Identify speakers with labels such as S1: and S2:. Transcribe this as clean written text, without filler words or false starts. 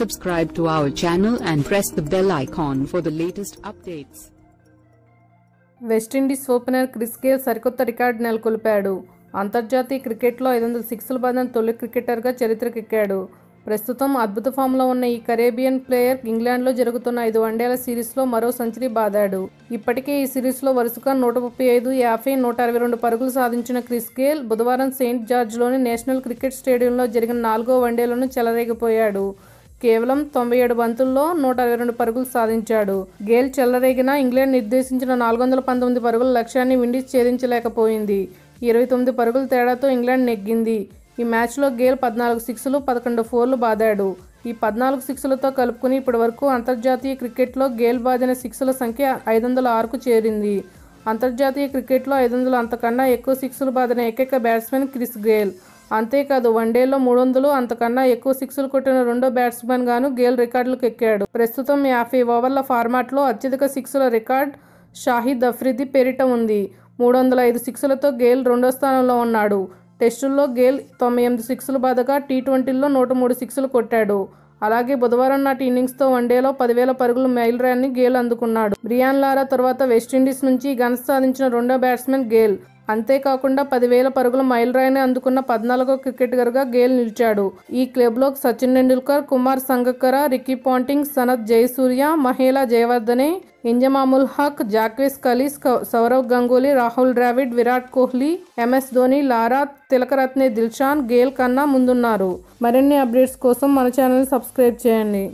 S1: Subscribe to our channel and press the bell icon for the latest updates.
S2: West Indies opener Chris Gayle సరికొత్త record నెలకొల్పాడు. అంతర్జాతీయ క్రికెట్లో 500 సిక్స్లు బాదిన తొలి క్రికెటర్గా చరిత్రకెక్కాడు. ప్రస్తుతం అద్భుత ఫామ్లో ఉన్న ఈ కరేబియన్ ప్లేయర్ ఇంగ్లాండ్లో జరుగుతున్న 5 వన్డేల సిరీస్లో మరో సెంచరీ బాదాడు. ఇప్పటికే ఈ సిరీస్లో వరుసగా 135, 50, 162 పరుగులు సాధించిన క్రిస్ గేల్ బుధవారం సెయింట్ జార్జ్లోని నేషనల్ క్రికెట్ స్టేడియంలో జరిగిన 4వ వన్డేలోనూ చెలరేగిపోయాడు. కేవలం 97 బంతుల్లో 122 పరుగులు సాధించాడు. గేల్ చెలరేగిన ఇంగ్లాండ్ నిర్దేశించిన 419 పరుగుల లక్ష్యాన్ని విండీస్ ఛేదించలేకపోయింది. 29 పరుగుల తేడాతో ఇంగ్లాండ్ నెగ్గింది. ఈ మ్యాచ్లో గేల్ 14 సిక్స్లు, 11 ఫోర్లు బాదాడు. ఈ 14 సిక్స్లతో కలుపుకుని ఇప్పటి వరకు అంతర్జాతీయ క్రికెట్లో గేల్ బాదిన సిక్స్ల సంఖ్య 506కు చేరింది. అంతర్జాతీయ క్రికెట్లో 500 అంతకన్నా ఎక్కువ సిక్స్లు బాదిన ఏకైక బ్యాట్స్మెన్ క్రిస్ గేల్. అంతేకాదు వన్డేలో 300 అంతకన్నా ఎక్కువ సిక్స్లు కొట్టిన రెండో బ్యాట్స్మెన్ గాను గేల్ రికార్డులకు ఎక్కాడు. ప్రస్తుతం 50 ఓవర్ల ఫార్మాట్లో అత్యధిక సిక్స్ల రికార్డ్ షాహిద్ అఫ్రిది పేరిట ఉంది. 305 సిక్స్లతో గేల్ రెండో స్థానంలో ఉన్నాడు. టెస్టుల్లో గేల్ 98 సిక్స్లు బాదగా టీ20లో 103 సిక్స్లు కొట్టాడు. అలాగే బుధవారం నాటి ఇన్నింగ్స్తో వన్డేలో 10,000 పరుగుల మైలురాయిని గేల్ అందుకున్నాడు. బ్రియాన్ లారా తర్వాత వెస్టిండీస్ నుంచి ఘనత సాధించిన రెండో బ్యాట్స్మెన్ గేల్. అంతేకాకుండా 10,000 పరుగుల మైలురాయిని అందుకున్న 14వ క్రికెటర్గా గేల్ నిలిచాడు. ఈ క్లబ్లో Sachin Tendulkar, Kumar Sangakkara, Ricky Ponting, Sanath Jayasuriya, Mahela Jayawardene, Inzamamul Haq, Jacques Kallis, Sourav Ganguly, Rahul Dravid, Virat Kohli, MS Dhoni, Lara, Tillakaratne Dilshan Gayle కన్నా ముందున్నారు. మరిన్ని అప్డేట్స్ కోసం మన ఛానల్ని సబ్స్క్రైబ్ చేయండి.